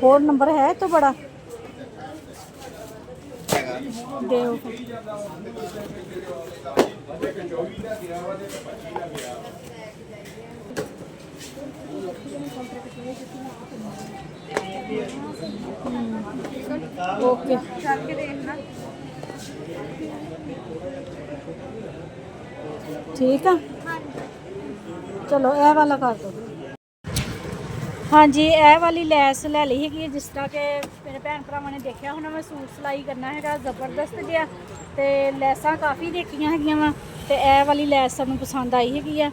ਹੋਰ ਨੰਬਰ ਹੈ ਤੋਂ ਬੜਾ ਦੇਓ ओके ठीक है चलो ए वाला कर दो। हाँ जी ए वाली लैस ले ली है जिस तरह के मेरे भैन भरावां ने देखा होना मैं सूट सिलाई करना है जबरदस्त जिहा ते लैसां काफ़ी देखियां हैगियां वा ते ए वाली लैस सानूं पसंद आई हैगी आ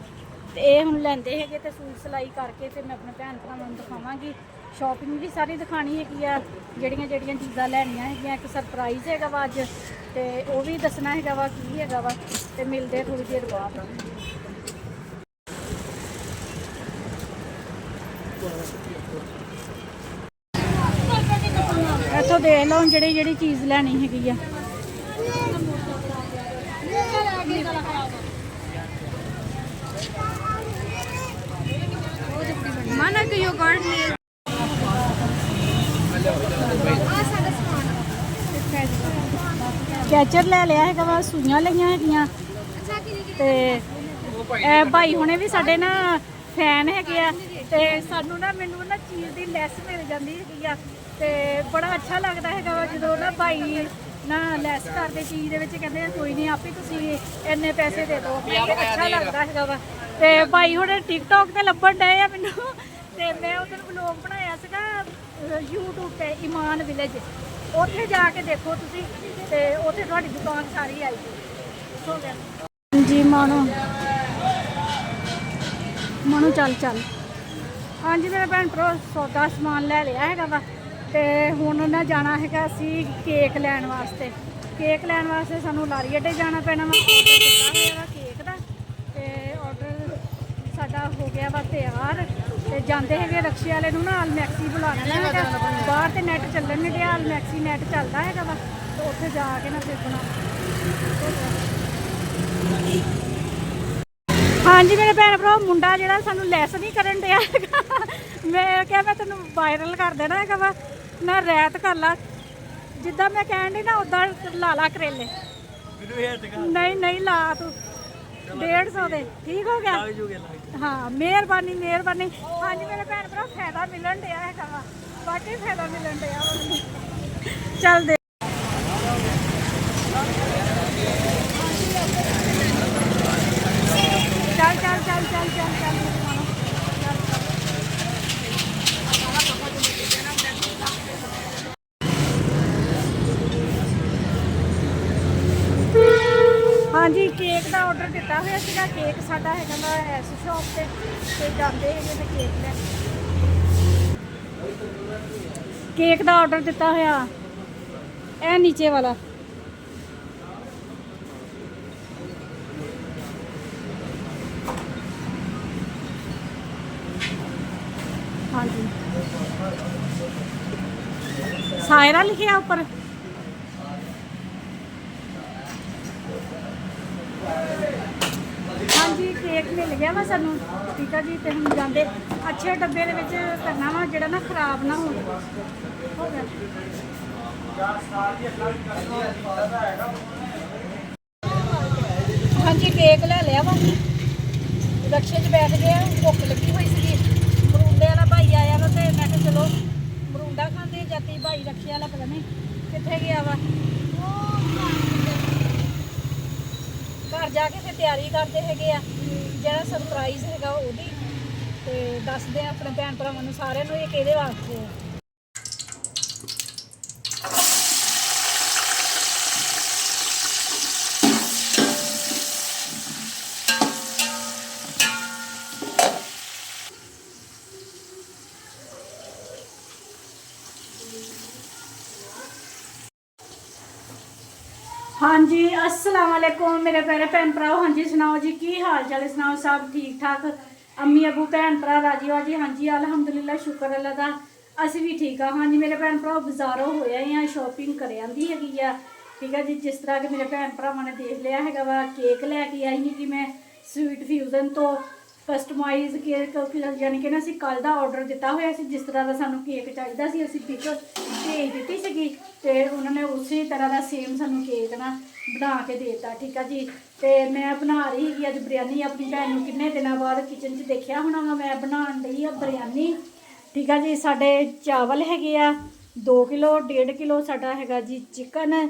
ते ये हुण लैंदे हैगे ते सूट सिलाई करके ते मैं अपने भैन भरावां नूं दिखावांगी। शॉपिंग भी सारी दिखानी हैगी आ ਜਿਹੜੀਆਂ चीज़ां लैनियां हैगियां एक सरप्राइज़ हैगा वा अज ते वो भी दसना हैगा वा की हैगा वा ते मिलदे थोड़ी देर बाद। इत्थों देख लो जी चीज़ लैनी हैगी आ कैचर ले लिया है वा सूइयां लिया है भाई हुणे भी साडे ना फैन है सानू ना मैनू ना चीज़ की लैस मिल जाती है ते बड़ा अच्छा लगता है वा जो ना भाई ना लैस करते चीज़ के कहते हैं कोई नहीं आप ही तुसीं इन्ने पैसे दे दो अच्छा लगता है वा ते भाई हुणे टिकटॉक ते लभण डए आ मैनू ते मैं उधर व्लॉग बनाया सीगा यूट्यूब पे ईमान विलेज उत्थे जाके देखो तुसीं ते उत्थे तुहाडी दुकान सारी आई हो गया जी मानो मानो चल चल। हाँ जी मेरे भैन भरा सौदा समान ले लिया है वा ते हुण ना जाना है असी केक लैन वास्ते। केक लैन वास्ते सानू लारी अड्डे जाना पैना वा ऑर्डर दिता होया केक दा ते ऑर्डर साडा हो गया वा तैयार ते जांदे है रक्शे वाले नूं ना अलमैक्सी बुलाना है बाहर ते नैट चलन नहीं दिया अलमैक्सी नैट चलता है वा तो उत्थे जाके ना फिर बना। हाँ जी मेरे भैन भरा मुंडा जिहड़ा सानू लैस नहीं करन दिया मैं क्या मैं तेनों वायरल कर देना है वा ना रैत कर ला जिद्दां मैं कहन दी ना उदां ला ला करेले नहीं नहीं ला तू 150 दे ठीक हो गया। हाँ मेहरबानी मेहरबानी। हाँ जी मेरे भैन भरा फायदा मिलन दिया है वा वाकई फायदा मिलन दिया चल दे चल चल चल चल चल चल हाँ जी केक का ऑर्डर दिता हुआ सीगा केक साडा है इस शॉप से जाते हैं केक ले केक का ऑर्डर दिता हुआ ए नीचे वाला हाँ जी सायरा लिखे ऊपर हाँ जी केक मिल गया वा सानू ठीक है जी तो हम जाते अच्छे डब्बे के करना वा जो ना खराब ना हो गया। हाँ जी केक ले लिया वा रक्शे च बैठ गए भुख लगी हुई सी मरूंडे वाला भाई आया वा तो मैं कहा चलो मरूंडा खाते जाती भाई रक्शे वाला पता नहीं कितने गया वा घर जाके फिर तैयारी करते है जरा सरप्राइज़ है वो दसते अपने भैन भरावां सारे ये किहदे वास्ते है। हाँ जी अस्सलाम वालेकुम मेरे प्यारे भैन भराओ। हाँ जी सुनाओ जी की हाल चाल सुनाओ सब ठीक ठाक अम्मी अबू भैन भरा राजी वाजी। हाँ जी अलहमदुलिल्लाह शुक्र अल्लाह दा असी भी ठीक हाँ। हाँ जी मेरे भैन भरा बाजारों होया ही शॉपिंग कर आंदी हैगी आ ਠੀਕ ਹੈ ਜੀ। ਜਿਸ ਤਰ੍ਹਾਂ ਕਿ ਮੇਰੇ ਭੈਣ ਭਰਾਵਾਂ ਨੇ ਦੇਖ ਲਿਆ ਹੈਗਾ ਵਾ, ਕੇਕ ਲੈ ਕੇ ਆਈ ਸੀ ਕਿ ਮੈਂ ਸਵੀਟ ਫਿਊਜ਼ਨ ਤੋਂ ਕਸਟਮਾਈਜ਼ ਕੇਕ, ਯਾਨੀ ਕਿ ਨਾ ਅਸੀਂ ਕੱਲ੍ਹ ਦਾ ਆਰਡਰ ਦਿੱਤਾ ਹੋਇਆ ਸੀ। ਜਿਸ ਤਰ੍ਹਾਂ ਦਾ ਸਾਨੂੰ ਕੇਕ ਚਾਹੀਦਾ ਸੀ ਅਸੀਂ ਪਿਕ ਭੇਜ ਦਿੱਤੀ ਸੀਗੀ ਤੇ ਉਹਨਾਂ ਨੇ ਉਸੇ ਤਰ੍ਹਾਂ ਦਾ ਸੇਮ ਸਾਨੂੰ ਕੇਕ ਨਾ ਬਣਾ ਕੇ ਦੇ ਦਿੱਤਾ। ਠੀਕ ਆ ਜੀ। ਤੇ ਮੈਂ ਬਣਾ ਰਹੀ ਸੀਗੀ ਅੱਜ ਬਿਰਿਆਨੀ। ਆਪਣੀ ਭੈਣ ਨੂੰ ਕਿੰਨੇ ਦਿਨਾਂ ਬਾਅਦ ਕਿਚਨ 'ਚ ਦੇਖਿਆ ਹੋਣਾ ਵਾ ਮੈਂ ਬਣਾਉਣ ਡਈ ਆ ਬਿਰਿਆਨੀ। ਠੀਕ ਆ ਜੀ। ਸਾਡੇ ਚਾਵਲ ਹੈਗੇ ਆ 2 ਕਿਲੋ, 1.5 ਕਿਲੋ ਸਾਡਾ ਹੈਗਾ ਜੀ ਚਿਕਨ,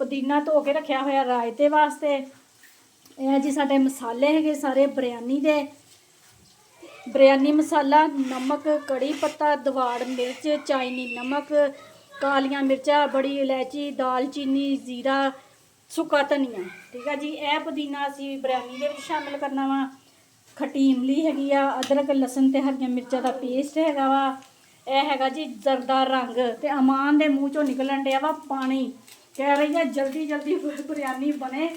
ਪੁਦੀਨਾ ਧੋ ਕੇ ਰੱਖਿਆ ਹੋਇਆ ਰਾਇਤੇ ਵਾਸਤੇ। ਇਹ ਜੀ ਸਾਡੇ ਮਸਾਲੇ ਹੈਗੇ ਸਾਰੇ ਬਿਰਿਆਨੀ ਦੇ। ਬਿਰਿਆਨੀ ਮਸਾਲਾ, ਨਮਕ, ਕੜੀ ਪੱਤਾ, ਦਵਾੜ ਮਿਰਚ, ਚਾਈਨੀ ਨਮਕ, ਕਾਲੀਆਂ ਮਿਰਚਾਂ, ਬੜੀ ਇਲਾਇਚੀ, ਦਾਲਚੀਨੀ, ਜ਼ੀਰਾ, ਸੁੱਕਾ ਧਨੀਆ। ਠੀਕ ਆ ਜੀ। ਇਹ ਪੁਦੀਨਾ ਅਸੀਂ ਬਿਰਿਆਨੀ ਦੇ ਵਿੱਚ ਸ਼ਾਮਿਲ ਕਰਨਾ ਵਾ। ਖੱਟੀ ਇਮਲੀ ਹੈਗੀ ਆ, ਅਦਰਕ ਲਸਣ ਤੇ ਹਰੀਆਂ ਮਿਰਚਾਂ ਦਾ ਪੇਸਟ ਹੈਗਾ ਵਾ। ਇਹ ਹੈਗਾ ਜੀ ਜ਼ਰਦਾ ਰੰਗ। ਤੇ ਅਮਾਨ ਦੇ ਮੂੰਹ ਚੋਂ ਨਿਕਲਣ ਡਿਆ ਵਾ ਪਾਣੀ, ਕਹਿ ਰਹੀ ਹੈ ਜਲਦੀ ਜਲਦੀ ਬਿਰਿਆਨੀ ਬਣੇ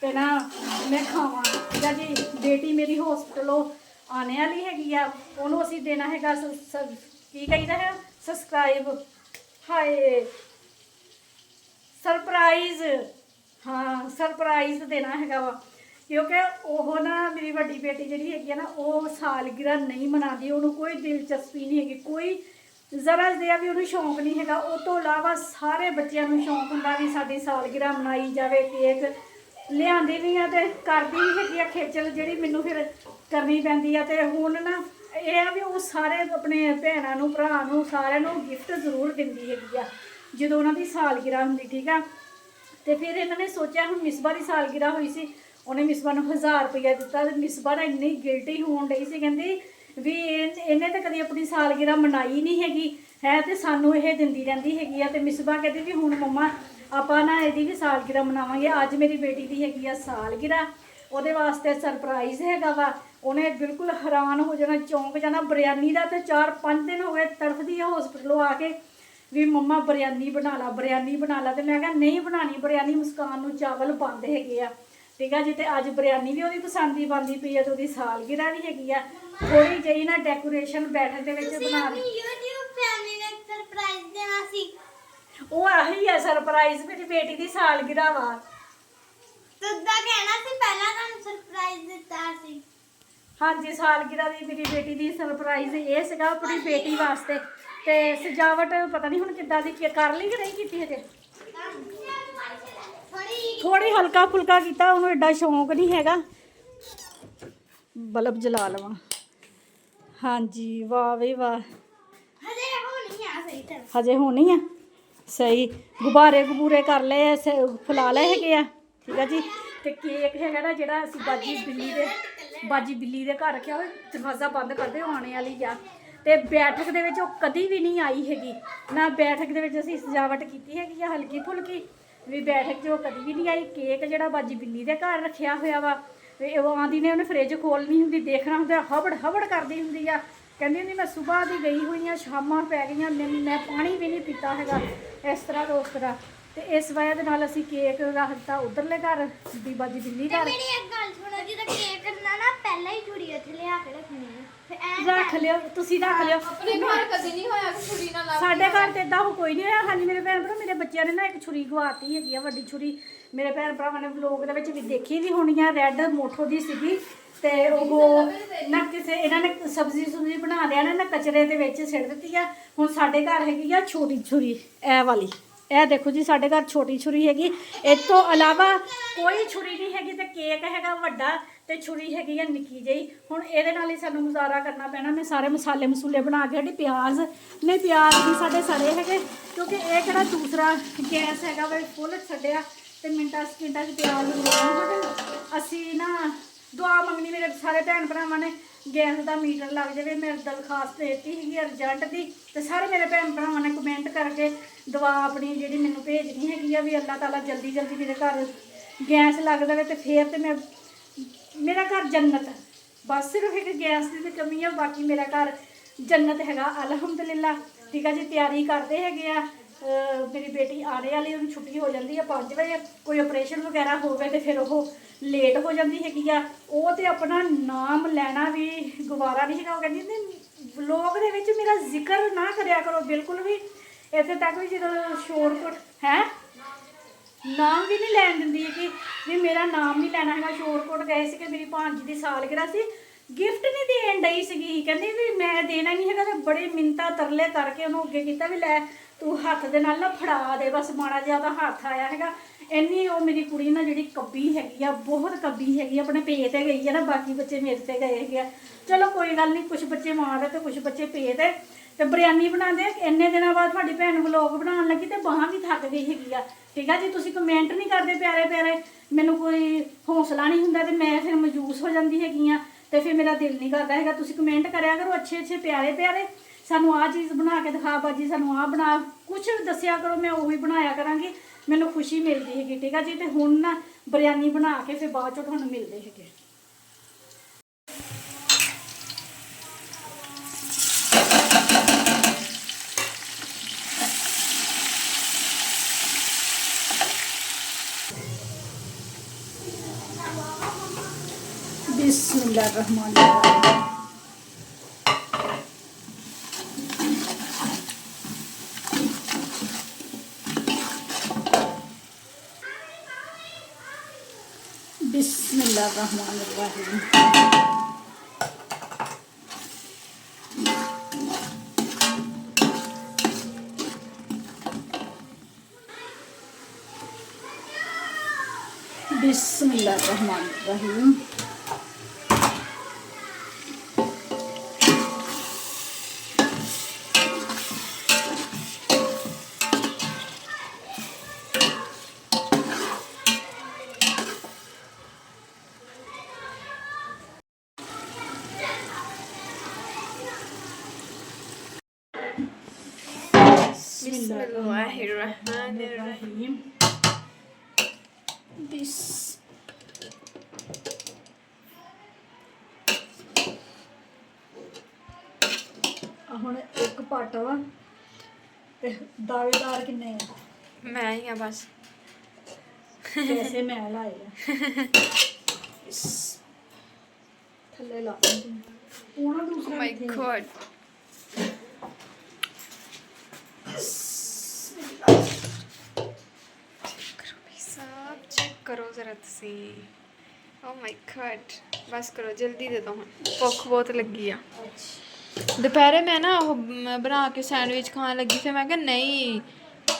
ਤੇ ਨਾ ਮੈਂ ਖਾਵਾਂ। ਠੀਕ ਆ ਜੀ। ਬੇਟੀ ਮੇਰੀ ਹੌਸਪਿਟਲੋਂ ਆਣੇ ਵਾਲੀ ਹੈਗੀ ਆ, ਉਹਨੂੰ ਅਸੀਂ ਦੇਣਾ ਹੈਗਾ ਕੀ ਕਹੀਦਾ ਹੈ, ਸਬਸਕ੍ਰਾਈਬ, ਹਾਏ ਸਰਪ੍ਰਾਈਜ਼। ਹਾਂ ਸਰਪ੍ਰਾਈਜ਼ ਦੇਣਾ ਹੈਗਾ ਵਾ, ਕਿਉਂਕਿ ਉਹ ਨਾ ਮੇਰੀ ਵੱਡੀ ਬੇਟੀ ਜਿਹੜੀ ਹੈਗੀ ਆ ਨਾ, ਉਹ ਸਾਲਗਿਰਾ ਨਹੀਂ ਮਨਾਉਂਦੀ। ਉਹਨੂੰ ਕੋਈ ਦਿਲਚਸਪੀ ਨਹੀਂ ਹੈਗੀ, ਕੋਈ ਜ਼ਰਾ ਜਿਹਾ ਵੀ ਉਹਨੂੰ ਸ਼ੌਂਕ ਨਹੀਂ ਹੈਗਾ। ਉਹ ਤੋਂ ਇਲਾਵਾ ਸਾਰੇ ਬੱਚਿਆਂ ਨੂੰ ਸ਼ੌਂਕ ਹੁੰਦਾ ਵੀ ਸਾਡੀ ਸਾਲਗਿਰਾ ਮਨਾਈ ਜਾਵੇ। ਕੇਕ ਲਿਆਂਦੀ ਵੀ ਆ ਤੇ ਕਰਦੀ ਵੀ ਹੈਗੀ ਆ ਖੇਚਲ, ਜਿਹੜੀ ਮੈਨੂੰ ਫਿਰ ਕਰਨੀ ਪੈਂਦੀ ਆ। ਤੇ ਹੁਣ ਨਾ ਇਹ ਆ ਵੀ ਉਹ ਸਾਰੇ ਆਪਣੇ ਭੈਣਾਂ ਨੂੰ, ਭਰਾ ਨੂੰ, ਸਾਰਿਆਂ ਨੂੰ ਗਿਫਟ ਜ਼ਰੂਰ ਦਿੰਦੀ ਹੈਗੀ ਆ ਜਦੋਂ ਉਹਨਾਂ ਦੀ ਸਾਲਗਿਰਾ ਹੁੰਦੀ। ਠੀਕ ਆ। ਤੇ ਫਿਰ ਇਹਨਾਂ ਨੇ ਸੋਚਿਆ, ਹੁਣ ਮਿਸਬਾ ਦੀ ਸਾਲਗਿਰਾ ਹੋਈ ਸੀ, ਉਹਨੇ ਮਿਸਬਾ ਨੂੰ 1000 ਰੁਪਇਆ ਦਿੱਤਾ। ਤੇ ਮਿਸਬਾ ਦਾ ਇੰਨੀ ਗਿਲਟੀ ਹੋਣ ਡਈ ਸੀ, ਕਹਿੰਦੀ ਵੀ ਇਹਨੇ ਤਾਂ ਕਦੀ ਆਪਣੀ ਸਾਲਗਿਰਾ ਮਨਾਈ ਨਹੀਂ ਹੈਗੀ ਹੈ ਤੇ ਸਾਨੂੰ ਇਹ ਦਿੰਦੀ ਰਹਿੰਦੀ ਹੈਗੀ ਆ। ਤੇ ਮਿਸਬਾ ਕਹਿੰਦੀ ਵੀ ਹੁਣ ਮੰਮਾ ਆਪਾਂ ਨਾ ਇਹਦੀ ਵੀ ਸਾਲਗਿਰਾ ਮਨਾਵਾਂਗੇ। ਅੱਜ ਮੇਰੀ ਬੇਟੀ ਦੀ ਹੈਗੀ ਆ ਸਾਲਗਿਰਾ, ਉਹਦੇ ਵਾਸਤੇ ਸਰਪ੍ਰਾਈਜ਼ ਹੈਗਾ ਵਾ। ਉਹਨੇ ਬਿਲਕੁਲ ਹੈਰਾਨ ਹੋ ਜਾਣਾ, ਚੌਂਕ ਜਾਣਾ। ਬਿਰਿਆਨੀ ਦਾ ਤੇ 4-5 ਦਿਨ ਹੋ ਗਏ ਤੜਫਦੀ ਆ ਹੌਸਪਿਟਲੋਂ ਆ ਕੇ ਵੀ ਮੰਮਾ ਬਿਰਿਆਨੀ ਬਣਾ ਲਾ, ਬਿਰਿਆਨੀ ਬਣਾ ਲਾ। ਤੇ ਮੈਂ ਕਿਹਾ ਨਹੀਂ ਬਣਾਉਣੀ ਬਿਰਿਆਨੀ, ਮੁਸਕਾਨ ਨੂੰ ਚਾਵਲ ਬੰਦ ਹੈਗੇ ਆ। ਠੀਕ ਆ ਜੀ। ਤੇ ਅੱਜ ਬਿਰਿਆਨੀ ਵੀ ਉਹਦੀ ਪਸੰਦ ਦੀ ਬਣਦੀ ਪਈ ਆ ਤੇ ਉਹਦੀ ਸਾਲਗਿਰਾ ਵੀ ਹੈਗੀ ਆ। ਥੋੜੀ ਜਿਹੀ ਨਾ ਡੈਕੋਰੇਸ਼ਨ ਬੈਠਕ ਦੇ ਵਿੱਚ ਬਣਾ ਲਈ। ਉਹ ਆਹੀ ਆ ਸਰਪ੍ਰਾਈਜ਼, ਮੇਰੀ ਬੇਟੀ ਦੀ ਸਾਲਗਿਰਾ ਵਾ। ਤੁਦਾ ਕਹਿਣਾ ਸੀ ਪਹਿਲਾਂ ਤੁਹਾਨੂੰ ਸਰਪ੍ਰਾਈਜ਼ ਦਿੱਤਾ ਸੀ। ਹਾਂਜੀ ਸਾਲਗਿਰਾ ਦੀ ਮੇਰੀ ਬੇਟੀ ਦੀ ਸਰਪ੍ਰਾਈਜ਼ ਇਹ ਸੀਗਾ ਆਪਣੀ ਬੇਟੀ ਵਾਸਤੇ। ਤੇ ਸਜਾਵਟ ਪਤਾ ਨਹੀਂ ਹੁਣ ਕਿੱਦਾਂ ਦੀ ਕਰ ਲਈ ਕਿ ਨਹੀਂ ਕੀਤੀ ਹਜੇ, ਥੋੜੀ ਹਲਕਾ ਫੁਲਕਾ ਕੀਤਾ। ਉਹਨੂੰ ਐਡਾ ਸ਼ੌਂਕ ਨਹੀਂ ਹੈਗਾ। ਬਲਬ ਜਲਾ ਲਵਾਂ। ਹਾਂਜੀ ਵਾਹ ਵੀ ਵਾਹ, ਹਜੇ ਹੋਣੀ ਆ ਸਹੀ। ਗੁਬਾਰੇ ਗਬੂਰੇ ਕਰ ਲਏ, ਫੁਲਾ ਲਏ ਹੈਗੇ ਆ। ਠੀਕ ਆ ਜੀ। ਤੇ ਕੇਕ ਹੈਗਾ ਨਾ ਜਿਹੜਾ ਅਸੀਂ ਬਾਜੀ ਬਿੱਲੀ ਦੇ ਘਰ ਰੱਖਿਆ, ਉਹ ਦਰਵਾਜ਼ਾ ਬੰਦ ਕਰਦੇ, ਉਹ ਆਣੇ ਵਾਲੀ ਆ। ਤੇ ਬੈਠਕ ਦੇ ਵਿੱਚ ਉਹ ਕਦੀ ਵੀ ਨਹੀਂ ਆਈ ਹੈਗੀ ਨਾ। ਬੈਠਕ ਦੇ ਵਿੱਚ ਅਸੀਂ ਸਜਾਵਟ ਕੀਤੀ ਹੈਗੀ ਆ ਹਲਕੀ ਫੁਲਕੀ, ਵੀ ਬੈਠਕ 'ਚ ਉਹ ਕਦੀ ਵੀ ਨਹੀਂ ਆਈ। ਕੇਕ ਜਿਹੜਾ ਬਾਜੀ ਬਿੱਲੀ ਦੇ ਘਰ ਰੱਖਿਆ ਹੋਇਆ ਵਾ, ਤੇ ਉਹ ਆਂਦੀ ਨੇ ਉਹਨੇ ਫਰਿੱਜ ਖੋਲ੍ਹਣੀ ਹੁੰਦੀ, ਦੇਖਣਾ ਹੁੰਦਾ, ਹਵੜ ਹਵੜ ਕਰਦੀ ਹੁੰਦੀ ਆ। ਕਹਿੰਦੀ ਹੁੰਦੀ ਮੈਂ ਸੁਬਾਹ ਦੀ ਗਈ ਹੋਈ ਹਾਂ, ਸ਼ਾਮਾਂ ਪੈ ਗਈਆਂ, ਮੈਂ ਪਾਣੀ ਵੀ ਨਹੀਂ ਪੀਤਾ ਹੈਗਾ, ਇਸ ਤਰ੍ਹਾਂ ਤੋਂ ਉਸ ਤਰ੍ਹਾਂ। ਤੇ ਇਸ ਵਜ੍ਹਾ ਦੇ ਨਾਲ ਅਸੀਂ ਕੇਕ ਰੱਖ ਦਿੱਤਾ ਉਧਰਲੇ ਘਰ, ਬਾਜੀ ਬਿੱਲੀ ਘਰ। ਮੇਰੀ ਇੱਕ ਗੱਲ ਸੁਣੋ, ਜਿਹਦਾ ਕੇਕ ਕਰਨਾ ਨਾ ਪਹਿਲਾਂ ਹੀ ਛੁਰੀ ਉੱਥੇ ਲਿਆ ਕੇ ਰੱਖਣੀ ਹੈ। ਰੱਖ ਲਿਓ, ਤੁਸੀਂ ਰੱਖ ਲਿਓ। ਆਪਣੇ ਘਰ ਕਦੇ ਨਹੀਂ ਹੋਇਆ ਕਿ ਛੁਰੀ ਨਾਲ ਲਾ। ਸਾਡੇ ਘਰ ਤੇ ਇਦਾਂ ਕੋਈ ਨਹੀਂ ਹੋਇਆ। ਹਾਂਜੀ ਮੇਰੇ ਭੈਣ ਭਰਾ, ਮੇਰੇ ਬੱਚਿਆਂ ਨੇ ਨਾ ਇੱਕ ਛੁਰੀ ਗਵਾਤੀ ਹੈਗੀ ਆ, ਵੱਡੀ ਛੁਰੀ। ਮੇਰੇ ਭੈਣ ਭਰਾਵਾਂ ਨੇ ਵਲੋਗ ਦੇ ਵਿੱਚ ਵੀ ਦੇਖੀ ਵੀ ਹੋਣੀ ਆ, ਰੈੱਡ ਮੋਠੋ ਦੀ ਸੀਗੀ। ਤੇ ਉਹ ਨਾ ਕਿਸੇ ਇਹਨਾਂ ਨੇ ਸਬਜ਼ੀ ਸੁਬਜ਼ੀ ਬਣਾ ਲਿਆ ਨਾ ਕਚਰੇ ਦੇ ਵਿੱਚ ਸਿੱਟ ਦਿੱਤੀ ਆ। ਹੁਣ ਸਾਡੇ ਘਰ ਹੈਗੀ ਆ ਛੋਟੀ ਛੁਰੀ, ਇਹ ਵਾਲੀ। ਇਹ ਦੇਖੋ ਜੀ ਸਾਡੇ ਘਰ ਛੋਟੀ ਛੁਰੀ ਹੈਗੀ, ਇਸ ਤੋਂ ਇਲਾਵਾ ਕੋਈ ਛੁਰੀ ਨਹੀਂ ਹੈਗੀ। ਤੇ ਕੇਕ ਹੈਗਾ ਵੱਡਾ ਤੇ ਛੁਰੀ ਹੈਗੀ ਆ ਨਿੱਕੀ ਜਿਹੀ। ਹੁਣ ਇਹਦੇ ਨਾਲ ਹੀ ਸਾਨੂੰ ਗੁਜ਼ਾਰਾ ਕਰਨਾ ਪੈਣਾ। ਮੈਂ ਸਾਰੇ ਮਸਾਲੇ ਮਸੂਲੇ ਬਣਾ ਕੇ ਹਟੀ। ਪਿਆਜ਼ ਨਹੀਂ, ਪਿਆਜ਼ ਵੀ ਸਾਡੇ ਸੜੇ ਹੈਗੇ, ਕਿਉਂਕਿ ਇਹ ਕਿਹੜਾ ਦੂਸਰਾ ਗੈਸ ਹੈਗਾ ਵਾ, ਫੁੱਲ ਛੱਡਿਆ ਤੇ ਮਿੰਟਾਂ ਸਕਿੰਟਾਂ 'ਚ ਪਿਆਜ਼ ਹੋ। ਅਸੀਂ ਨਾ ਦੁਆ ਮੰਗਣੀ ਮੇਰੇ ਸਾਰੇ ਭੈਣ ਭਰਾਵਾਂ ਨੇ, ਗੈਸ ਦਾ ਮੀਟਰ ਲੱਗ ਜਾਵੇ। ਮੈਂ ਦਰਖਾਸਤ ਦੇਤੀ ਸੀਗੀ ਅਰਜੈਂਟ ਦੀ, ਤੇ ਸਾਰੇ ਮੇਰੇ ਭੈਣ ਭਰਾਵਾਂ ਨੇ ਕਮੈਂਟ ਕਰਕੇ ਦੁਆ ਆਪਣੀ ਜਿਹੜੀ ਮੈਨੂੰ ਭੇਜਣੀ ਹੈਗੀ ਆ ਵੀ ਅੱਲਾਹ ਤਾਲਾ ਜਲਦੀ ਜਲਦੀ ਮੇਰੇ ਘਰ ਗੈਸ ਲੱਗ ਜਾਵੇ। ਤੇ ਫਿਰ ਤੇ ਮੇਰਾ ਘਰ ਜੰਨਤ। ਬਸ ਸਿਰਫ ਇੱਕ ਗੈਸ ਦੀ ਤੇ ਕਮੀ ਆ, ਬਾਕੀ ਮੇਰਾ ਘਰ ਜੰਨਤ ਹੈਗਾ ਅਲਹਮਦੁਲਿਲਾ। ਠੀਕ ਆ ਜੀ। ਤਿਆਰੀ ਕਰਦੇ ਹੈਗੇ ਆ। ਮੇਰੀ ਬੇਟੀ ਆਣੇ ਵਾਲੀ, ਉਹਨੂੰ ਛੁੱਟੀ ਹੋ ਜਾਂਦੀ ਆ 5 ਵਜੇ। ਕੋਈ ਆਪਰੇਸ਼ਨ ਵਗੈਰਾ ਹੋਵੇ ਤੇ ਫਿਰ ਉਹ ਲੇਟ ਹੋ ਜਾਂਦੀ ਹੈਗੀ ਆ। ਉਹ ਤੇ ਆਪਣਾ ਨਾਮ ਲੈਣਾ ਵੀ ਗਵਾਰਾ ਨਹੀਂ ਹੈਗਾ। ਉਹ ਕਹਿੰਦੀ ਨਹੀਂ ਵਲੋਗ ਦੇ ਵਿੱਚ ਮੇਰਾ ਜ਼ਿਕਰ ਨਾ ਕਰਿਆ ਕਰੋ ਬਿਲਕੁਲ ਵੀ। ਇੱਥੇ ਤੱਕ ਵੀ ਜਦੋਂ ਸ਼ੋਰ ਹੈ ਨਾਮ ਵੀ ਨਹੀਂ ਲੈਣ ਦਿੰਦੀ ਹੈ ਕਿ ਵੀ ਮੇਰਾ ਨਾਮ ਨਹੀਂ ਲੈਣਾ ਹੈਗਾ। ਸ਼ੋਰਕੋਟ ਗਏ ਸੀ ਕਿ ਮੇਰੀ ਭਾਂਜੀ ਦੀ ਸਾਲਗਿਰਾ ਸੀ, ਗਿਫਟ ਨਹੀਂ ਦੇਣ ਡਈ ਸੀਗੀ, ਕਹਿੰਦੀ ਵੀ ਮੈਂ ਦੇਣਾ ਨਹੀਂ ਹੈਗਾ। ਤੇ ਬੜੇ ਮਿੰਤਾ ਤਰਲੇ ਕਰਕੇ ਉਹਨੂੰ ਅੱਗੇ ਕੀਤਾ ਵੀ ਲੈ ਤੂੰ ਹੱਥ ਦੇ ਨਾਲ ਨਾ ਫੜਾ ਦੇ, ਬਸ ਮਾੜਾ ਜਿਹਾ ਉਹਦਾ ਹੱਥ ਆਇਆ ਹੈਗਾ। ਇੰਨੀ ਉਹ ਮੇਰੀ ਕੁੜੀ ਨਾ ਜਿਹੜੀ ਕੱਬੀ ਹੈਗੀ ਆ, ਬਹੁਤ ਕੱਬੀ ਹੈਗੀ, ਆਪਣੇ ਪੇ ਤੇ ਗਈ ਆ ਨਾ, ਬਾਕੀ ਬੱਚੇ ਮੇਰੇ ਤੇ ਗਏ ਹੈਗੇ ਆ। ਚਲੋ ਕੋਈ ਗੱਲ ਨਹੀਂ, ਕੁਛ ਬੱਚੇ ਮਾਂ ਦੇ ਤੇ ਕੁਛ ਬੱਚੇ ਪੇ ਤੇ। ਤੇ ਬਿਰਿਆਨੀ ਬਣਾਉਂਦੇ ਇੰਨੇ ਦਿਨਾਂ ਬਾਅਦ ਤੁਹਾਡੀ ਭੈਣ ਵਲੋਗ ਬਣਾਉਣ ਲੱਗੀ ਤੇ ਬਾਹਾਂ ਵੀ ਥੱਕ ਗਈ ਹੈਗੀ ਆ। ਠੀਕ ਆ ਜੀ, ਤੁਸੀਂ ਕਮੈਂਟ ਨਹੀਂ ਕਰਦੇ ਪਿਆਰੇ ਪਿਆਰੇ, ਮੈਨੂੰ ਕੋਈ ਹੌਸਲਾ ਨਹੀਂ ਹੁੰਦਾ ਤੇ ਮੈਂ ਫਿਰ ਮਜੂਸ ਹੋ ਜਾਂਦੀ ਹੈਗੀ ਆ, ਤੇ ਫਿਰ ਮੇਰਾ ਦਿਲ ਨਹੀਂ ਕਰਦਾ ਹੈਗਾ। ਤੁਸੀਂ ਕਮੈਂਟ ਕਰਿਆ ਕਰੋ ਅੱਛੇ ਅੱਛੇ ਪਿਆਰੇ ਪਿਆਰੇ, ਸਾਨੂੰ ਆਹ ਚੀਜ਼ ਬਣਾ ਕੇ ਦਿਖਾ ਬਾਜੀ, ਸਾਨੂੰ ਆਹ ਬਣਾ, ਕੁਛ ਦੱਸਿਆ ਕਰੋ, ਮੈਂ ਉਹੀ ਬਣਾਇਆ ਕਰਾਂਗੀ, ਮੈਨੂੰ ਖੁਸ਼ੀ ਮਿਲਦੀ ਹੈਗੀ। ਠੀਕ ਆ ਜੀ, ਤੇ ਹੁਣ ਨਾ ਬਿਰਿਆਨੀ ਬਣਾ ਕੇ ਫਿਰ ਬਾਅਦ ਚੋਂ ਤੁਹਾਨੂੰ ਮਿਲਦੇ ਹੈਗੇ। बिस्मिल्लाहिर्रहमानिर्रहीम। बिस्मिल्लाहिर्रहमानिर्रहीम। बिस्मिल्लाहिर्रहमानिर्रहीम। बिस्मिल्लाहिर्रहमानिर्रहीम। बिस ਹੁਣ ਇੱਕ ਪੱਟ ਵਾ ਤੇ ਦਾਵੇਦਾਰ ਕਿੰਨੇ ਆ? ਮੈਂ ਹੀ ਆ ਬਸ। ਪੈਸੇ ਮੈਂ ਲਾਏ ਆ। ਥੱਲੇ ਲਾ ਦਿੰਦੀ ਉਹਨਾਂ ਦੂਸਰਾ ਮਾਈ ਕਿੱਥੇ ਆ? ਗॉड। सब चेक करो जरा तुसी। ओ माय गॉड, बस करो जल्दी दे दो, भुख बहुत लगी आ। दोपहरे मैं ना वो बना के सैंडविच खान लगी, फिर मैं कहा नहीं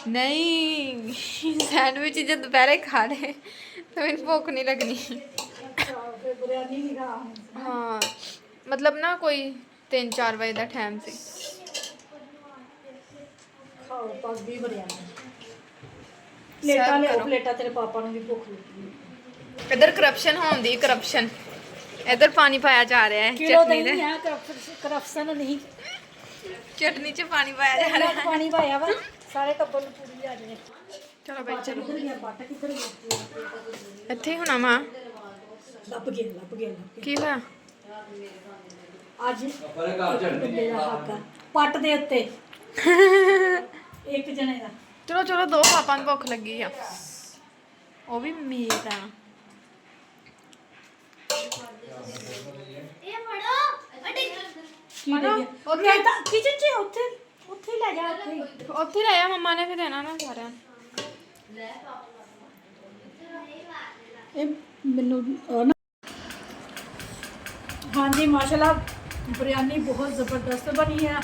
नहीं सैंडविच जब दोपहरे खा ले तो मेरी भुख नहीं लगनी। हाँ मतलब ना कोई 3-4 बजे का टाइम से। ਖਾਓ ਪੱਗਦੀ ਬਿਰਿਆਨੀ। ਪਲੇਟਾਂ ਲਿਆਓ, ਕਰੋ। ਪਲੇਟਾਂ ਤੇਰੇ ਪਾਪਾ ਨੂੰ ਵੀ ਭੁੱਖ ਲੱਗੀ। इधर करप्शन होंदी, करप्शन। इधर पानी पाया जा रहा है ਕਿਲੋ चटनी दे, ਨਹੀਂ ਆ, ਕਰਪਸ਼ਨ ਨਹੀਂ। चटनी च पानी पाया जा रहा है। ਪਾਣੀ ਪਾਇਆ ਵਾ, ਸਾਰੇ ਟੱਬਰ ਨੂੰ ਪੂਰੀ ਆ ਜਾਵੇ। चलो भाई चलो, ਕਿੱਧਰ ਗਿਆ ਪੱਟ, ਕਿੱਧਰ ਗਿਆ? ਇੱਥੇ ਹੋਣਾ ਵਾ। ਲੱਭ ਗਿਆ ਲੱਭ ਗਿਆ ਲੱਭ ਗਿਆ। ਕੀ ਹੋਇਆ? ਅੱਜ ਬੰਦੇ ਦਾ ਹੱਕ ਆ ਪੱਟ ਦੇ ਉੱਤੇ ਇੱਕ ਜਣੇ ਦਾ। ਚਲੋ ਚਲੋ ਦੋ, ਪਾਪਾ ਨੂੰ ਭੁੱਖ ਲੱਗੀ ਆ, ਉਹ ਵੀ ਮੀਟ ਆ। ਇਹ ਫੜੋ ਅਡੇ ਕੀ ਦੇ ਗਿਆ? ਉੱਥੇ ਤਾਂ ਕਿਚਨ 'ਚ ਉੱਥੇ ਉੱਥੇ ਹੀ ਲੈ ਜਾ, ਉੱਥੇ ਹੀ। ਉੱਥੇ ਲੈ ਆ, ਮੰਮਾ ਨੇ ਫਿਰ ਦੇਣਾ ਨਾ ਸਾਰਿਆਂ ਨੂੰ। ਇਹ ਮੈਨੂੰ ਨਾ ਹਾਂਜੀ ਮਾਸ਼ਾਅੱਲਾ ਬਿਰਿਆਨੀ ਬਹੁਤ ਜ਼ਬਰਦਸਤ ਬਣੀ ਹੈ,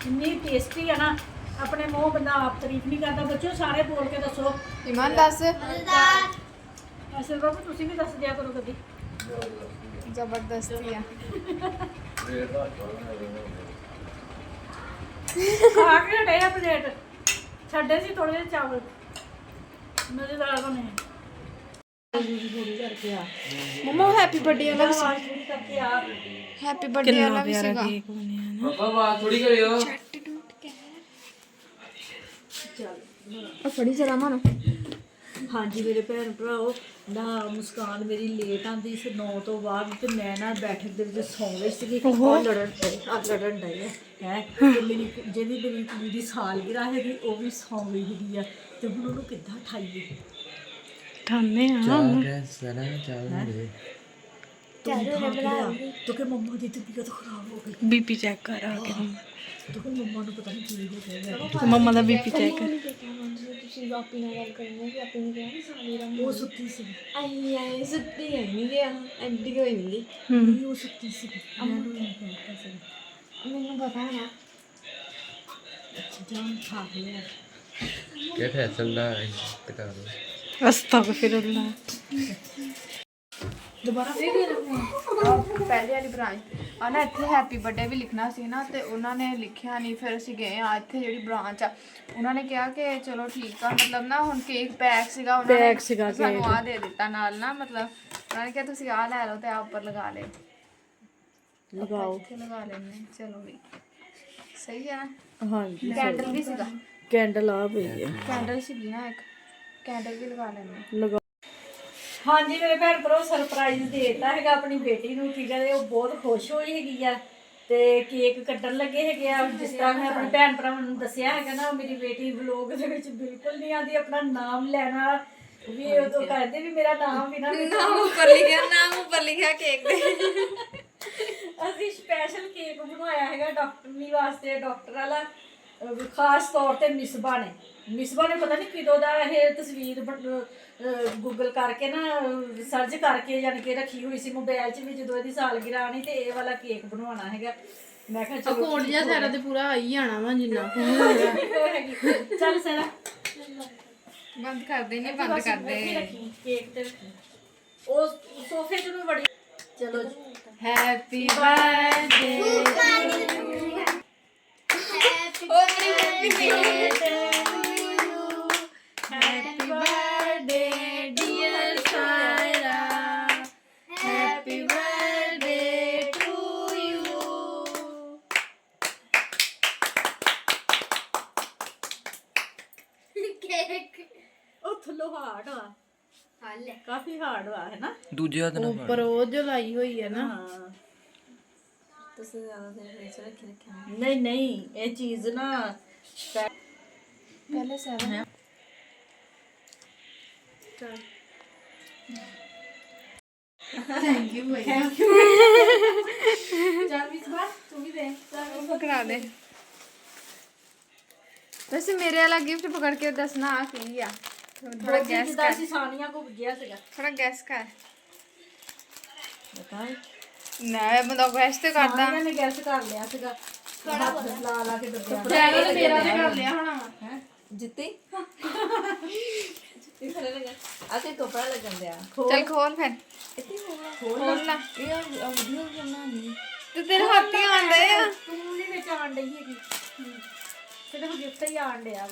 ਇੰਨੀ ਟੇਸਟੀ ਹੈ ਨਾ, ਆਪਣੇ ਮੂੰਹ ਬੰਦਾ ਆਪ ਤਾਰੀਫ ਨਹੀਂ ਕਰਦਾ। ਬੱਚਿਓ ਸਾਰੇ ਬੋਲ ਕੇ ਦੱਸੋ। ਇਮਾਨ ਦੱਸ। ਅਸਲ ਬਾਬੂ ਤੁਸੀਂ ਵੀ ਦੱਸ ਦਿਆ ਕਰੋ ਕਦੀ। ਜ਼ਬਰਦਸਤੀ ਆ। ਖਾ ਕੇ ਹਟੇ ਆ ਪਲੇਟ, ਛੱਡੇ ਸੀ ਥੋੜੇ ਜਿਹੇ ਚਾਵਲ, ਮਜ਼ੇਦਾਰ ਬਣੇ। ਪੂਰੀ ਕਰਕੇ ਆ ਮੰਮਾ ਹੈਪੀ ਬਰਥਡੇ ਵਾਲਾ ਵੀ ਆਵਾਜ਼ ਪੂਰੀ ਕਰਕੇ ਆ। ਹੈਪੀ ਬਰਥਡੇ ਵਾਲਾ ਵੀ ਸੀਗਾ। ਪਾਪਾ ਬਾਤ ਥੋੜੀ ਕਰਿਓ। ਉਹ ਫੜੀ ਜਰਾ ਮਾਰੋ। ਹਾਂਜੀ ਮੇਰੇ ਭੈਣ ਭਰਾਓ, ਨਾ ਮੁਸਕਾਨ ਮੇਰੀ ਲੇਟ ਆਉਂਦੀ ਸੀ 9 ਤੋਂ ਬਾਅਦ, ਤੇ ਮੈਂ ਨਾ ਬੈਠਕ ਦੇ ਵਿੱਚ ਸੌਂ ਗਈ ਸੀਗੀ। ਉਹ ਲੜਨ ਡਈ ਹੈ ਤੇ ਮੇਰੀ ਜਿਹੜੀ ਮੇਰੀ ਕੁੜੀ ਦੀ ਸਾਲਗਿਰਾ ਹੈਗੀ ਉਹ ਵੀ ਸੌਂ ਗਈ ਹੈਗੀ ਆ, ਤੇ ਹੁਣ ਉਹਨੂੰ ਕਿੱਦਾਂ ਉਠਾਈਏ? ਠਾਣੇ ਆ ਚਾਰੂ ਨੇ ਬਣਾ ਤੂੰ ਕਿ ਮੰਮਾ ਦੀ ਤਬੀਅਤ ਖਰਾਬ ਹੋ ਗਈ ਬੀਪੀ ਚੈੱਕ ਕਰ ਆ ਕੇ ਤੂੰ ਕਿ ਮੰਮਾ ਨੂੰ ਪਤਾ ਨਹੀਂ ਕੀ ਹੋ ਗਿਆ ਮੰਮਾ ਦਾ ਬੀਪੀ ਚੈੱਕ ਕਰ ਤੁਸੀਂ ਆਪੀ ਨਾਲ ਗੱਲ ਕਰਨੀ ਕਿ ਆਪੀ ਨੇ ਕਿਹਾ ਸਾਲੀ ਰੰਗ ਉਹ ਸੁੱਤੀ ਸੀ ਆਈ ਸੁੱਤੀ ਨਹੀਂ ਗਿਆ ਐਂਟੀ ਕੋਈ ਨਹੀਂ ਨਹੀਂ ਉਹ ਸੁੱਤੀ ਸੀ ਮੈਨੂੰ ਨਹੀਂ ਪਤਾ ਸੀ ਮੈਨੂੰ ਪਤਾ ਨਾ ਜਾਨ ਖਾ ਲਿਆ क्या फैसल दा इस्तेकार ਅਸਤਗਫਿਰullah ਦੁਬਾਰਾ ਪਹਿਲੇ ਵਾਲੀ ਬ੍ਰਾਂਚ ਆ ਨਾ ਇੱਥੇ ਹੈਪੀ ਬਰਥਡੇ ਵੀ ਲਿਖਣਾ ਸੀ ਨਾ ਤੇ ਉਹਨਾਂ ਨੇ ਲਿਖਿਆ ਨਹੀਂ ਫਿਰ ਅਸੀਂ ਗਏ ਆ ਇੱਥੇ ਜਿਹੜੀ ਬ੍ਰਾਂਚ ਆ ਉਹਨਾਂ ਨੇ ਕਿਹਾ ਕਿ ਚਲੋ ਠੀਕ ਆ ਮਤਲਬ ਨਾ ਹੁਣ ਕੇਕ ਪੈਕ ਸੀਗਾ ਉਹਨਾਂ ਨੇ ਸਾਨੂੰ ਆ ਦੇ ਦਿੱਤਾ ਨਾਲ ਨਾ ਮਤਲਬ ਉਹਨਾਂ ਨੇ ਕਿਹਾ ਤੁਸੀਂ ਆ ਲੈ ਲਓ ਤੇ ਆ ਉੱਪਰ ਲਗਾ ਲੈ ਲਗਾਓ ਇੱਥੇ ਲਗਾ ਲੈਣੇ ਚਲੋ ਵੀ ਸਹੀ ਆ ਨਾ ਹਾਂਜੀ ਕੈਂਡਲ ਵੀ ਸੀਗਾ ਕੈਂਡਲ ਆ ਪਈ ਹੈ ਕੈਂਡਲ ਸੀਗੀ ਨਾ ਇੱਕ ਕੈਂਡਲ ਵੀ ਲਗਾ ਲੈਣੇ ਲਗਾ ਹਾਂਜੀ ਮੇਰੇ ਭੈਣ ਭਰਾ ਸਰਪ੍ਰਾਈਜ਼ ਦੇਤਾ ਹੈਗਾ ਆਪਣੀ ਬੇਟੀ ਨੂੰ ਠੀਕ ਹੈ ਤੇ ਉਹ ਬਹੁਤ ਖੁਸ਼ ਹੋਈ ਹੈਗੀ ਆ ਤੇ ਕੇਕ ਕੱਟਣ ਲੱਗੇ ਹੈਗੇ ਆ ਜਿਸ ਤਰ੍ਹਾਂ ਮੈਂ ਆਪਣੇ ਭੈਣ ਭਰਾਵਾਂ ਨੂੰ ਦੱਸਿਆ ਹੈਗਾ ਨਾ ਮੇਰੀ ਬੇਟੀ ਵਲੋਗ ਦੇ ਵਿੱਚ ਬਿਲਕੁਲ ਨਹੀਂ ਆਉਂਦੀ ਆਪਣਾ ਨਾਮ ਲੈਣਾ ਵੀ ਉਹ ਤੋਂ ਕਹਿੰਦੇ ਵੀ ਮੇਰਾ ਨਾਮ ਵੀ ਨਾ ਨਾਮ ਉੱਪਰ ਲਿਖਿਆ ਕੇਕ ਦੇ ਅਸੀਂ ਸਪੈਸ਼ਲ ਕੇਕ ਬਣਾਇਆ ਹੈਗਾ ਡਾਕਟਰਨੀ ਵਾਸਤੇ ਡਾਕਟਰ ਵਾਲਾ ਖਾਸ ਤੌਰ ਤੇ ਮਿਸਬਾ ਨੇ ਪਤਾ ਨਹੀਂ ਕਿਦੋਂ ਦਾ ਇਹ ਤਸਵੀਰ ਗੂਗਲ ਕਰਕੇ ਨਾ ਸਰਚ ਕਰਕੇ ਯਾਨੀ ਕਿ ਰੱਖੀ ਹੋਈ ਸੀ ਮੋਬਾਈਲ 'ਚ ਵੀ ਜਦੋਂ ਇਹਦੀ ਸਾਲਗਿਰਾ ਆਣੀ ਤੇ ਇਹ ਵਾਲਾ ਕੇਕ ਬਣਵਾਉਣਾ ਹੈਗਾ ਮੈਂ ਕਿਹਾ ਚਲੋ ਕੋਡ ਜਿਹਾ ਸਾਰਾ ਤੇ ਪੂਰਾ ਆ ਹੀ ਜਾਣਾ ਵਾ ਜਿੰਨਾ ਚੱਲ ਸਾਰਾ ਬੰਦ ਕਰ ਦੇ ਨਹੀਂ ਬੰਦ ਕਰ ਦੇ ਕੇਕ ਤੇ ਰੱਖੀ। ਉਹ ਸੋਫੇ 'ਚ ਵੀ ਬੜੀ ਚਲੋ ਜੀ happy birthday happy birthday dear Saira happy birthday to you cake ਉਹ ਥੱਲੋਂ ਹਾਰਡ ਆ ਹਾਲੇ ਕਾਫੀ ਹਾਰਡ ਆ ਹੈ ਨਾ दूजे हाथ ना ਉੱਪਰ ਉਹ ਜੋ ਲਾਈ ਹੋਈ ਹੈ ਨਾ ਹਾਂ ਤੁਸੀਂ ਜ਼ਿਆਦਾ ਦੇਰ ਵਿੱਚ ਰੱਖਿਆ ਨਹੀਂ ਨਹੀਂ ਇਹ ਚੀਜ਼ ਨਾ ਪਹਿਲੇ 7 ਥੈਂਕ ਯੂ ਭਾਈ ਚੱਲ ਵੀ ਸਵਾ ਤੂੰ ਵੀ ਦੇ ਪਕੜਾ ਦੇ ਵੈਸੇ ਮੇਰੇ ਵਾਲਾ ਗਿਫਟ ਪਕੜ ਕੇ ਦੱਸਣਾ ਆ ਕੀ ਆ ਥੋੜਾ ਗੈਸ ਜਿੱਦਾਂ ਕਰ ਅਸੀਂ ਸਾਨੀਆਂ ਕੋ ਗਿਆ ਸੀਗਾ ਥੋੜਾ ਗੈਸ ਕਰ ਪਤਾ ਹੈ ਨਾ ਬੰਦਾ ਗੈਸ ਤੇ ਕਰਦਾ ਸਾਨੀਆਂ ਨੇ ਗੈਸ ਕਰ ਲਿਆ ਸੀਗਾ ਹੱਥ ਲਾ ਲਾ ਕੇ ਦੱਬਿਆ ਚੈਨਲ ਤੇ ਮੇਰਾ ਤੇ ਕਰ ਲਿਆ ਹੋਣਾ ਵਾ ਜਿੱਤੀ ਇਹ ਖੜੇ ਲਗਾ ਆਤੇ ਕੋਪੜਾ ਲੱਗਣ ਦਿਆ ਚੱਲ ਖੋਲ ਫਿਰ ਇੱਥੇ ਹੋਣਾ ਖੋਲ ਲਾ ਇਹ ਵੀਡੀਓ ਕਰਨਾ ਨਹੀਂ ਤੇ ਤੇਰੇ ਹੱਥ ਹੀ ਆਉਂਦੇ ਆ ਤੂੰ ਨਹੀਂ ਵਿੱਚ ਆਣ ਡਈ ਹੈਗੀ ਸਿਰਫ ਗਿਫਟ ਹੀ ਆਣ ਡਿਆ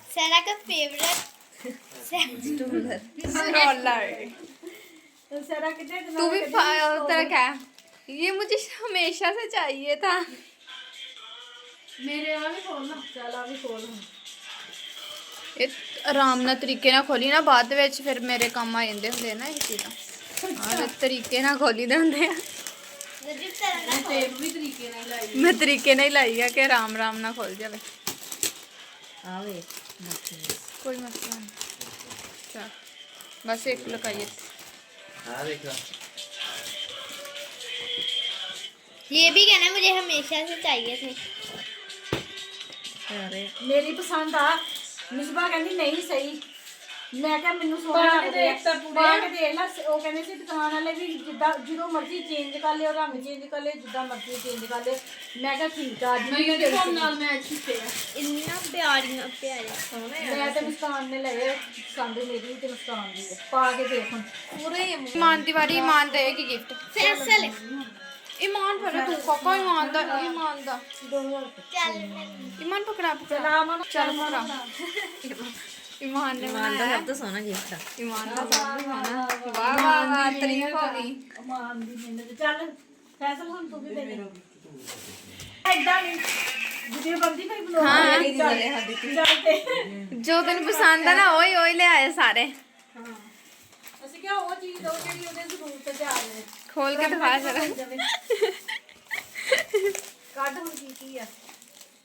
ਸੈਰਾ ਦਾ ਫੇਵਰਟ ਸੈਂਟੂਲਰ रोलर सरा कितने तू भी तेरा क्या ये मुझे हमेशा से चाहिए था मेरे वाला भी खोलना चल आ भी खोल हम ਇਹ ਆਰਾਮ ਨਾਲ ਤਰੀਕੇ ਨਾਲ ਖੋਲੀ ਨਾ ਬਾਅਦ ਵਿੱਚ ਫਿਰ ਮੇਰੇ ਕੰਮ ਆ ਜਾਂਦੇ ਹੁੰਦੇ ਨਾ ਇਹ ਚੀਜ਼ਾਂ ਆਹ ਤਰੀਕੇ ਨਾਲ ਖੋਲੀ ਦੇ ਹੁੰਦੇ ਆ ਰਜਿਬ ਸੈਰਾ ਟੇਪ ਵੀ ਤਰੀਕੇ ਨਾਲ ਲਾਈ ਮੈਂ ਤਰੀਕੇ ਨਾਲ ਹੀ ਲਾਈ ਆ ਕਿ ਆਰਾਮ ਆਰਾਮ ਨਾਲ ਖੁੱਲ ਜਾਵੇ आवे ਕੋਈ ਮਸਲਾ ਨਹੀਂ ਚਲ ਬਸ ਇੱਕ ਲਗਾਈਏ हाँ देखा ये भी कहना मुझे हमेशा से चाहिए थे अरे मेरी पसंद आ मिसबा कहती नहीं सही ਮੈਂ ਕਿਹਾ ਮੈਨੂੰ ਸੋਹਣਾ ਲੱਗਦਾ ਪਾ ਕੇ ਦੇਖ ਲੈ ਉਹ ਕਹਿੰਦੇ ਸੀ ਦੁਕਾਨ ਵਾਲੇ ਵੀ ਜਿੱਦਾਂ ਜਦੋਂ ਮਰਜ਼ੀ ਚੇਂਜ ਕਰ ਲਿਓ ਰੰਗ ਚੇਂਜ ਕਰ ਲਿਓ ਜਿੱਦਾਂ ਮਰਜ਼ੀ ਚੇਂਜ ਕਰ ਲਿਓ ਮੈਂ ਕਿਹਾ ਠੀਕ ਆ ਅੱਜ ਵੀ ਯੂਨੀਫਾਰਮ ਨਾਲ ਮੈਚ ਕੀਤੇ ਆ इतना प्यारियां प्यारे सोने ਮੈਂ ਤੇ ਮੁਸਕਾਨ ਨੇ ਲਏ ਪਸੰਦ ਮੇਰੀ ਤੇ ਮੁਸਕਾਨ ਦੀ ਆ। ਪਾ ਕੇ ਦੇਖ ਹੁਣ पूरे ਇਮਾਨ ਦੀ ਵਾਰੀ ਇਮਾਨ ਦੇਗੀ ਗਿਫਟ फैसल ਇਮਾਨ ਫੜ ਤੂੰ ਕਾਕਾ ਇਮਾਨ ਦਾ चल ਇਮਾਨ ਪਕੜਾ ਪਕੜਾ ਨਾਮ ਚੱਲ ਪਕੜਾ ਇਮਾਨ ਨੇ ਬਣਾਇਆ तो सोना गिफ्ट था ਇਮਾਨ ਦਾ ਸਭ ਵੀ ਹੋਣਾ ਵਾਹ ਵਾਹ ਵਾਹ ਤਾਰੀਫ ਹੋ ਗਈ ਅਮਾਨ ਦੀ ਮਿਹਨਤ ਚੱਲ ਫੈਸਲ ਹੁਣ ਤੂੰ ਵੀ ਦੇ ਦੇ ਐਦਾਂ ਨਹੀਂ ਵੀਡੀਓ ਬੰਦੀ ਪਈ ਬਲੌਗ ਚੱਲ ਤੇ ਜੋ ਤੈਨੂੰ ਪਸੰਦ ਆ ਨਾ ਉਹੀ ਲੈ ਆਏ ਸਾਰੇ ਅਸੀਂ ਕਿਹਾ ਉਹ ਚੀਜ਼ ਦੋ ਜਿਹੜੀ ਉਹਦੇ ਜ਼ਰੂਰਤ ਤੇ ਆ ਜਾਵੇ ਖੋਲ ਕੇ ਦਿਖਾ ਜਰਾ ਕੱਢ ਹੁਣ ਕੀ ਆ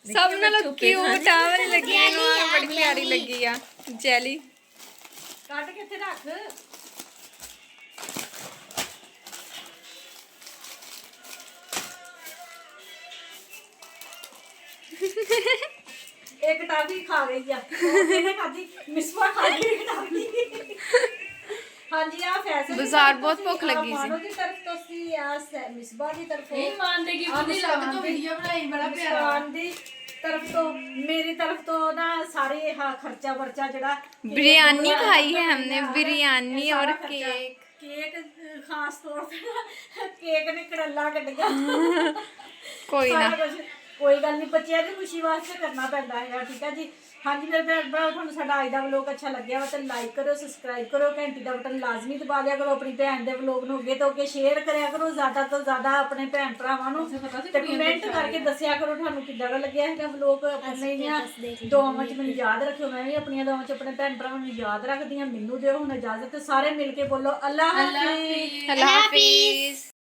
ਸਭ ਨਾਲੋਂ ਕਿਊਟ ਆ ਵਾਲੀ ਲੱਗੀ ਮੈਨੂੰ ਬੜੀ ਪਿਆਰੀ ਲੱਗੀ ਆ ਜੈਲੀ ਕੱਢ ਕੇ ਇੱਥੇ ਰੱਖ ਇੱਕ ਟਾਫੀ ਖਾ ਗਈ ਆ ਉਹ ਇਹਨੇ ਖਾਦੀ ਮਿਸਵਾ ਖਾ ਗਈ ਟਾਫੀ ਹਾਂਜੀ ਆ ਫੈਸਲਾ ਬਾਜ਼ਾਰ ਬਹੁਤ ਭੁੱਖ ਲੱਗੀ ਸੀ। ਮਾਨੋ ਦੀ ਤਰਫ ਤੋਂ ਸੀ ਆ ਮਿਸਬਾ ਦੀ ਤਰਫੋਂ ਇਹ ਮਾਨ ਦੇ ਗਿਫਟ ਦੀ ਲੱਗ ਤੋਂ ਵੀਡੀਓ ਬਣਾਈ ਬੜਾ ਪਿਆਰਾ ਮੁਸਕਾਨ ਦੀ ਤਰਫ ਤੋਂ ਮੇਰੀ ਤਰਫ ਤੋਂ ਨਾ ਸਾਰੇ ਹਾਂ ਖਰਚਾ ਵਰਚਾ ਜਿਹੜਾ बिरयानी खाई है हमने, बिरयानी और केक। ਕੇਕ ਖਾਸ ਤੌਰ ਤੇ ਨਾ ਕੇਕ ਨੇ ਕੜੱਲਾ ਕੱਢਿਆ कोई ना, ਸਾਰਾ ਕੁਛ। ਕੋਈ ਗੱਲ ਨਹੀਂ, ਬੱਚਿਆਂ ਦੀ ਖੁਸ਼ੀ ਵਾਸਤੇ ਕਰਨਾ ਪੈਂਦਾ ਹੈਗਾ, ਠੀਕ ਹੈ ਜੀ। ਹਾਂਜੀ ਮੇਰੇ ਭੈਣ ਭਰਾ, ਤੁਹਾਨੂੰ ਸਾਡਾ ਅੱਜ ਦਾ ਵਲੋਗ ਅੱਛਾ ਲੱਗਿਆ ਵਾ ਤਾਂ ਲਾਈਕ ਕਰੋ, ਸਬਸਕ੍ਰਾਈਬ ਕਰੋ, ਘੰਟੀ ਦਾ ਬਟਨ ਲਾਜ਼ਮੀ ਦਬਾ ਦਿਆ ਕਰੋ, ਆਪਣੀ ਭੈਣ ਦੇ ਵਲੋਗ ਨੂੰ ਅੱਗੇ ਤੋਂ ਅੱਗੇ ਸ਼ੇਅਰ ਕਰਿਆ ਕਰੋ ਜ਼ਿਆਦਾ ਤੋਂ ਜ਼ਿਆਦਾ ਆਪਣੇ ਭੈਣ ਭਰਾਵਾਂ ਨੂੰ, ਤੇ ਕਮੈਂਟ ਕਰਕੇ ਦੱਸਿਆ ਕਰੋ ਤੁਹਾਨੂੰ ਕਿੱਦਾਂ ਦਾ ਲੱਗਿਆ ਹੈਗਾ ਵਲੋਗ। ਆਪਣੀਆਂ ਦੁਆਵਾਂ 'ਚ ਮੈਨੂੰ ਯਾਦ ਰੱਖਿਓ, ਮੈਂ ਵੀ ਆਪਣੀਆਂ ਦੁਆਵਾਂ 'ਚ ਆਪਣੇ ਭੈਣ ਭਰਾਵਾਂ ਨੂੰ ਯਾਦ ਰੱਖਦੀ ਹਾਂ। ਮੈਨੂੰ ਦਿਓ ਹੁਣ ਇਜਾਜ਼ਤ, ਸਾਰੇ ਮਿਲ ਕੇ ਬੋਲੋ ਅੱਲਾ ਹਾਫਿਜ਼। अल्लाह हाफिज।